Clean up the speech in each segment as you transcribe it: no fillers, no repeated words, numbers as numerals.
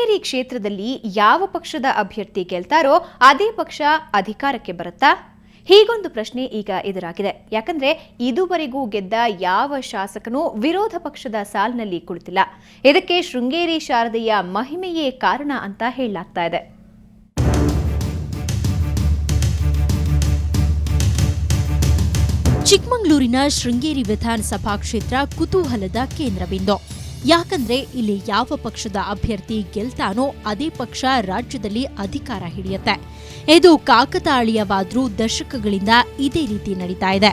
ಶೃಂಗೇರಿ ಕ್ಷೇತ್ರದಲ್ಲಿ ಯಾವ ಪಕ್ಷದ ಅಭ್ಯರ್ಥಿ ಗೆಲ್ತಾರೋ ಅದೇ ಪಕ್ಷ ಅಧಿಕಾರಕ್ಕೆ ಬರುತ್ತಾ? ಹೀಗೊಂದು ಪ್ರಶ್ನೆ ಈಗ ಎದುರಾಗಿದೆ. ಯಾಕಂದ್ರೆ ಇದುವರೆಗೂ ಗೆದ್ದ ಯಾವ ಶಾಸಕನೂ ವಿರೋಧ ಪಕ್ಷದ ಸಾಲಿನಲ್ಲಿ ಕುಳಿತಿಲ್ಲ. ಇದಕ್ಕೆ ಶೃಂಗೇರಿ ಶಾರದೆಯ ಮಹಿಮೆಯೇ ಕಾರಣ ಅಂತ ಹೇಳಲಾಗ್ತಾ ಇದೆ. ಚಿಕ್ಕಮಗಳೂರಿನ ಶೃಂಗೇರಿ ವಿಧಾನಸಭಾ ಕ್ಷೇತ್ರ ಕುತೂಹಲದ ಕೇಂದ್ರಬಿಂದು. ಯಾಕಂದ್ರೆ ಇಲ್ಲಿ ಯಾವ ಪಕ್ಷದ ಅಭ್ಯರ್ಥಿ ಗೆಲ್ತಾನೋ ಅದೇ ಪಕ್ಷ ರಾಜ್ಯದಲ್ಲಿ ಅಧಿಕಾರ ಹಿಡಿಯುತ್ತೆ. ಇದು ಕಾಕತಾಳೀಯವಾದ್ರೂ ದಶಕಗಳಿಂದ ಇದೇ ರೀತಿ ನಡೀತಾ ಇದೆ.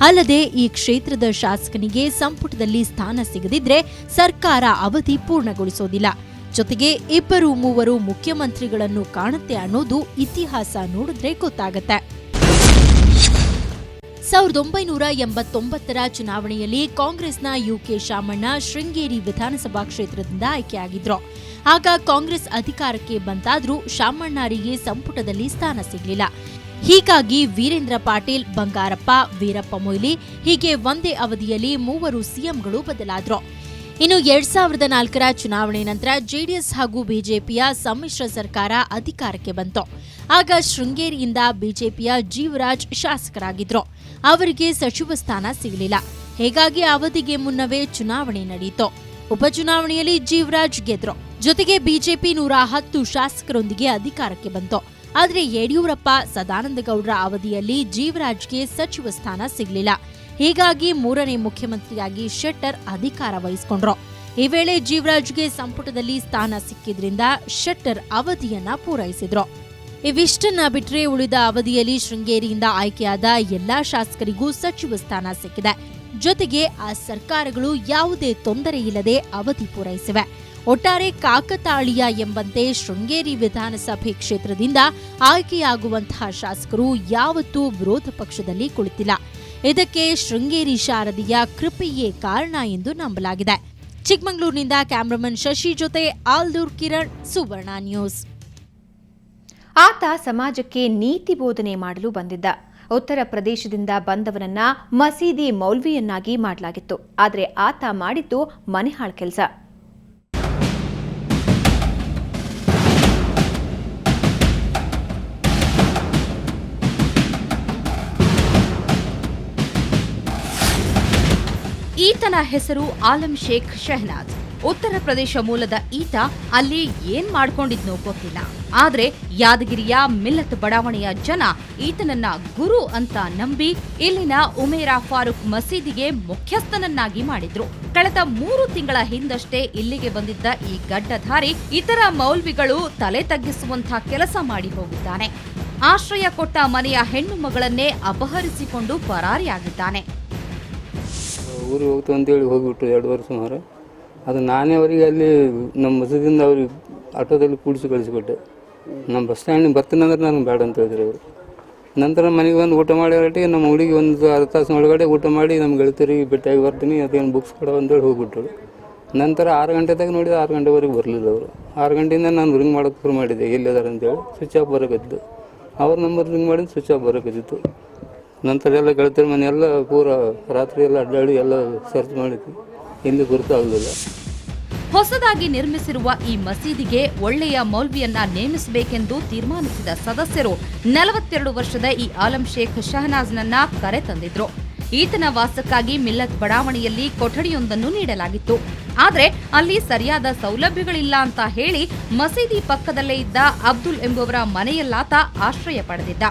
ಅಲ್ಲದೆ ಈ ಕ್ಷೇತ್ರದ ಶಾಸಕನಿಗೆ ಸಂಪುಟದಲ್ಲಿ ಸ್ಥಾನ ಸಿಗದಿದ್ರೆ ಸರ್ಕಾರ ಅವಧಿ ಪೂರ್ಣಗೊಳಿಸೋದಿಲ್ಲ. ಜೊತೆಗೆ 2-3 ಮುಖ್ಯಮಂತ್ರಿಗಳನ್ನು ಕಾಣುತ್ತೆ ಅನ್ನೋದು ಇತಿಹಾಸ ನೋಡಿದ್ರೆ ಗೊತ್ತಾಗತ್ತೆ. 1989ರ ಚುನಾವಣೆಯಲ್ಲಿ ಕಾಂಗ್ರೆಸ್ನ ಯುಕೆ ಶಾಮಣ್ಣ ಶೃಂಗೇರಿ ವಿಧಾನಸಭಾ ಕ್ಷೇತ್ರದಿಂದ ಆಯ್ಕೆಯಾಗಿದ್ರು. ಆಗ ಕಾಂಗ್ರೆಸ್ ಅಧಿಕಾರಕ್ಕೆ ಬಂದಾದ್ರೂ ಶಾಮಣ್ಣರಿಗೆ ಸಂಪುಟದಲ್ಲಿ ಸ್ಥಾನ ಸಿಗಲಿಲ್ಲ. ಹೀಗಾಗಿ ವೀರೇಂದ್ರ ಪಾಟೀಲ್, ಬಂಗಾರಪ್ಪ, ವೀರಪ್ಪ ಮೊಯ್ಲಿ ಹೀಗೆ ಒಂದೇ ಅವಧಿಯಲ್ಲಿ 3 ಸಿಎಂಗಳು ಬದಲಾದ್ರು. ಇನ್ನು 2004ರ ಚುನಾವಣೆ ನಂತರ ಜೆಡಿಎಸ್ ಹಾಗೂ ಬಿಜೆಪಿಯ ಸಮ್ಮಿಶ್ರ ಸರ್ಕಾರ ಅಧಿಕಾರಕ್ಕೆ ಬಂತು. ಆಗ ಶೃಂಗೇರಿಯಿಂದ ಬಿಜೆಪಿಯ ಜೀವರಾಜ್ ಶಾಸಕರಾಗಿದ್ರು. ಅವರಿಗೆ ಸಚಿವ ಸ್ಥಾನ ಸಿಗಲಿಲ್ಲ. ಹೀಗಾಗಿ ಅವಧಿಗೆ ಮುನ್ನವೇ ಚುನಾವಣೆ ನಡೆಯಿತು. ಉಪಚುನಾವಣೆಯಲ್ಲಿ ಜೀವರಾಜ್ ಗೆದ್ರು. ಜೊತೆಗೆ ಬಿಜೆಪಿ 110 ಶಾಸಕರೊಂದಿಗೆ ಅಧಿಕಾರಕ್ಕೆ ಬಂತು. ಆದರೆ ಯಡಿಯೂರಪ್ಪ, ಸದಾನಂದಗೌಡರ ಅವಧಿಯಲ್ಲಿ ಜೀವರಾಜ್ಗೆ ಸಚಿವ ಸ್ಥಾನ ಸಿಗಲಿಲ್ಲ. ಹೀಗಾಗಿ 3ನೇ ಮುಖ್ಯಮಂತ್ರಿಯಾಗಿ ಶೆಟ್ಟರ್ ಅಧಿಕಾರ ವಹಿಸಿಕೊಂಡ್ರು. ಈ ವೇಳೆ ಜೀವರಾಜ್ಗೆ ಸಂಪುಟದಲ್ಲಿ ಸ್ಥಾನ ಸಿಕ್ಕಿದ್ರಿಂದ ಶೆಟ್ಟರ್ ಅವಧಿಯನ್ನ ಪೂರೈಸಿದ್ರು. ಇವಿಷ್ಟನ್ನ ಬಿಟ್ರೆ ಉಳಿದ ಅವಧಿಯಲ್ಲಿ ಶೃಂಗೇರಿಯಿಂದ ಆಯ್ಕೆಯಾದ ಎಲ್ಲಾ ಶಾಸಕರಿಗೂ ಸಚಿವ ಸ್ಥಾನ ಸಿಕ್ಕಿದೆ. ಜೊತೆಗೆ ಆ ಸರ್ಕಾರಗಳು ಯಾವುದೇ ತೊಂದರೆ ಇಲ್ಲದೆ ಅವಧಿ ಪೂರೈಸಿವೆ. ಒಟ್ಟಾರೆ ಕಾಕತಾಳೀಯ ಎಂಬಂತೆ ಶೃಂಗೇರಿ ವಿಧಾನಸಭೆ ಕ್ಷೇತ್ರದಿಂದ ಆಯ್ಕೆಯಾಗುವಂತಹ ಶಾಸಕರು ಯಾವತ್ತೂ ವಿರೋಧ ಪಕ್ಷದಲ್ಲಿ ಕುಳಿತಿಲ್ಲ. ಇದಕ್ಕೆ ಶೃಂಗೇರಿ ಶಾರದೆಯ ಕೃಪೆಯೇ ಕಾರಣ ಎಂದು ನಂಬಲಾಗಿದೆ. ಚಿಕ್ಕಮಗಳೂರಿನಿಂದ ಕ್ಯಾಮರಾಮನ್ ಶಶಿ ಜೊತೆ ಆಲ್ದೂರ್ ಕಿರಣ್, ಸುವರ್ಣ ನ್ಯೂಸ್. ಆತ ಸಮಾಜಕ್ಕೆ ನೀತಿ ಬೋಧನೆ ಮಾಡಲು ಬಂದಿದ್ದ. ಉತ್ತರ ಪ್ರದೇಶದಿಂದ ಬಂದವನನ್ನ ಮಸೀದಿ ಮೌಲ್ವಿಯನ್ನಾಗಿ ಮಾಡಲಾಗಿತ್ತು. ಆದರೆ ಆತ ಮಾಡಿದ್ದು ಮನೆಹಾಳ ಕೆಲಸ. ಈತನ ಹೆಸರು ಆಲಂ ಶೇಖ್ ಶೆಹನಾಜ್. ಉತ್ತರ ಪ್ರದೇಶ ಮೂಲದ ಈತ ಅಲ್ಲಿ ಏನ್ ಮಾಡ್ಕೊಂಡಿದ್ನೋ ಗೊತ್ತಿಲ್ಲ. ಆದ್ರೆ ಯಾದಗಿರಿಯ ಮಿಲ್ಲತ್ ಬಡಾವಣೆಯ ಜನ ಈತನನ್ನ ಗುರು ಅಂತ ನಂಬಿ ಇಲ್ಲಿನ ಉಮೇರಾ ಫಾರೂಕ್ ಮಸೀದಿಗೆ ಮುಖ್ಯಸ್ಥನನ್ನಾಗಿ ಮಾಡಿದ್ರು. ಕಳೆದ 3 ತಿಂಗಳ ಹಿಂದಷ್ಟೇ ಇಲ್ಲಿಗೆ ಬಂದಿದ್ದ ಈ ಗಡ್ಡಧಾರಿ ಇತರ ಮೌಲ್ವಿಗಳು ತಲೆ ತಗ್ಗಿಸುವಂತಹ ಕೆಲಸ ಮಾಡಿ ಹೋಗಿದ್ದಾನೆ. ಆಶ್ರಯ ಕೊಟ್ಟ ಮನೆಯ ಹೆಣ್ಣು ಮಗಳನ್ನೇ ಅಪಹರಿಸಿಕೊಂಡು ಪರಾರಿಯಾಗಿದ್ದಾನೆ. ಊರಿಗೆ ಹೋಗ್ತು ಅಂತೇಳಿ ಹೋಗಿಬಿಟ್ಟು 2 ವರ್ಷ ಸುಮಾರು. ಅದು ನಾನೇ ಅವರಿಗೆ ಅಲ್ಲಿ ನಮ್ಮ ಮಸೀದಿಯಿಂದ ಅವ್ರಿಗೆ ಆಟೋದಲ್ಲಿ ಕೂಡಿಸಿ ಕಳಿಸಿಕೊಟ್ಟೆ. ನಮ್ಮ ಬಸ್ ಸ್ಟ್ಯಾಂಡಿಗೆ ಬರ್ತೀನಿ ಅಂದ್ರೆ ನನಗೆ ಬೇಡ ಅಂತ ಹೇಳಿದ್ರು ಅವರು. ನಂತರ ಮನೆಗೆ ಬಂದು ಊಟ ಮಾಡಿ ಹೊರಟಿಗೆ ನಮ್ಮ ಹುಡುಗಿ ಒಂದು ಅರ್ಧ ತಾಸಿನ ಒಳಗಡೆ ಊಟ ಮಾಡಿ ನಮ್ಮ ಗೆಳತಿಯರಿಗೆ ಭೇಟಿಯಾಗಿ ಬರ್ತೀನಿ, ಅದೇನು ಬುಕ್ಸ್ ಕೊಡೋ ಅಂತೇಳಿ ಹೋಗ್ಬಿಟ್ರು. ನಂತರ 6 ಗಂಟೆದಾಗ ನೋಡಿದ್ರೆ 6 ಗಂಟೆವರೆಗೆ ಬರಲಿಲ್ಲ ಅವರು. 6 ಗಂಟೆಯಿಂದ ನಾನು ರಿಂಗ್ ಮಾಡೋಕ್ಕೆ ಶುರು ಮಾಡಿದ್ದೆ, ಎಲ್ಲಿದ್ದಾರೆ ಅಂತೇಳಿ. ಸ್ವಿಚ್ ಆಫ್ ಬರೋಕತ್ತಿದ್ದು. ಅವ್ರ ನಂಬರ್ ರಿಂಗ್ ಮಾಡಿದ್ದು ಸ್ವಿಚ್ ಆಫ್ ಬರೋಕತ್ತಿತ್ತು. ನಂತರ ಎಲ್ಲ ಗೆಳತಿಯರ ಮನೆ ಎಲ್ಲ ಪೂರ ರಾತ್ರಿ ಎಲ್ಲ ಅಡ್ಡಾಡಿ ಎಲ್ಲ ಸರ್ಚ್ ಮಾಡಿದ್ವಿ, ಎಲ್ಲಿ ಗುರುತಾಗಲಿಲ್ಲ. ಹೊಸದಾಗಿ ನಿರ್ಮಿಸಿರುವ ಈ ಮಸೀದಿಗೆ ಒಳ್ಳೆಯ ಮೌಲ್ವಿಯನ್ನ ನೇಮಿಸಬೇಕೆಂದು ತೀರ್ಮಾನಿಸಿದ ಸದಸ್ಯರು 42 ವರ್ಷದ ಈ ಆಲಂ ಶೇಖ್ ಶಹನಾಜ್ನನ್ನ ಕರೆ ತಂದಿದ್ರು. ಈತನ ವಾಸಕ್ಕಾಗಿ ಮಿಲ್ಲತ್ ಬಡಾವಣೆಯಲ್ಲಿ ಕೊಠಡಿಯೊಂದನ್ನು ನೀಡಲಾಗಿತ್ತು. ಆದ್ರೆ ಅಲ್ಲಿ ಸರಿಯಾದ ಸೌಲಭ್ಯಗಳಿಲ್ಲ ಅಂತ ಹೇಳಿ ಮಸೀದಿ ಪಕ್ಕದಲ್ಲೇ ಇದ್ದ ಅಬ್ದುಲ್ ಎಂಬುವರ ಮನೆಯಲ್ಲಾತ ಆಶ್ರಯ ಪಡೆದಿದ್ದ.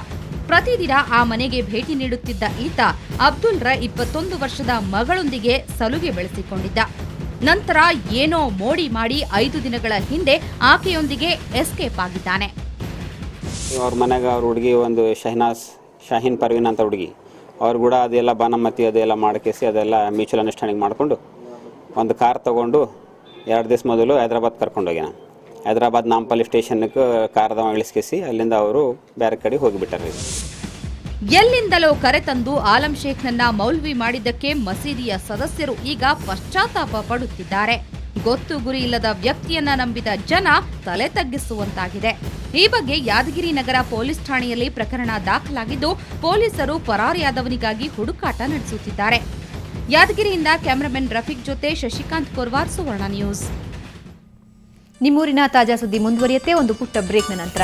ಪ್ರತಿದಿನ ಆ ಮನೆಗೆ ಭೇಟಿ ನೀಡುತ್ತಿದ್ದ ಈತ ಅಬ್ದುಲ್ರ 21 ವರ್ಷದ ಮಗಳೊಂದಿಗೆ ಸಲುಗೆ ಬೆಳೆಸಿಕೊಂಡಿದ್ದ. ನಂತರ ಏನೋ ಮೋಡಿ ಮಾಡಿ 5 ದಿನಗಳ ಹಿಂದೆ ಆಕೆಯೊಂದಿಗೆ ಎಸ್ಕೇಪ್ ಆಗಿದ್ದಾನೆ. ಅವ್ರ ಮನೆಗೆ ಅವ್ರ ಹುಡುಗಿ ಒಂದು ಶಾಹೀನ್ ಪರ್ವೀನ್ ಅಂತ ಹುಡುಗಿ, ಅವ್ರು ಕೂಡ ಅದೆಲ್ಲ ಬಾನಮತಿ ಅದೆಲ್ಲ ಮಾಡ್ಕೇಸಿ ಅದೆಲ್ಲ ಮ್ಯೂಚುವಲ್ ಅಂಡರ್ಸ್ಟ್ಯಾಂಡಿಂಗ್ ಮಾಡಿಕೊಂಡು ಒಂದು ಕಾರ್ ತೊಗೊಂಡು 2 ದಿವಸ ಮೊದಲು ಹೈದರಾಬಾದ್ ಕರ್ಕೊಂಡೋಗ್ಯಾನ. ಹೈದರಾಬಾದ್ ನಾಂಪಲ್ಲಿ ಸ್ಟೇಷನ್ಗೆ ಕಾರ್ದ ಇಳಿಸ್ಕೇಸಿ ಅಲ್ಲಿಂದ ಅವರು ಬೇರೆ ಕಡೆ ಹೋಗಿಬಿಟ್ಟಾರೆ. ಎಲ್ಲಿಂದಲೋ ಕರೆತಂದು ಆಲಂ ಶೇಖ್ನನ್ನ ಮೌಲ್ವಿ ಮಾಡಿದ್ದಕ್ಕೆ ಮಸೀದಿಯ ಸದಸ್ಯರು ಈಗ ಪಶ್ಚಾತ್ತಾಪ ಪಡುತ್ತಿದ್ದಾರೆ. ಗೊತ್ತು ಗುರಿ ಇಲ್ಲದ ವ್ಯಕ್ತಿಯನ್ನ ನಂಬಿದ ಜನ ತಲೆ ತಗ್ಗಿಸುವಂತಾಗಿದೆ. ಈ ಬಗ್ಗೆ ಯಾದಗಿರಿ ನಗರ ಪೊಲೀಸ್ ಠಾಣೆಯಲ್ಲಿ ಪ್ರಕರಣ ದಾಖಲಾಗಿದ್ದು ಪೊಲೀಸರು ಪರಾರಿಯಾದವನಿಗಾಗಿ ಹುಡುಕಾಟ ನಡೆಸುತ್ತಿದ್ದಾರೆ. ಯಾದಗಿರಿಯಿಂದ ಕ್ಯಾಮರಾಮನ್ ರಫೀಕ್ ಜೊತೆ ಶಶಿಕಾಂತ್ ಕೋರ್ವಾರ್, ಸುವರ್ಣ ನ್ಯೂಸ್. ನಿಮ್ಮೂರಿನ ತಾಜಾ ಸುದ್ದಿ ಮುಂದುವರಿಯುತ್ತೆ ಒಂದು ಪುಟ್ಟ ಬ್ರೇಕ್ನ ನಂತರ.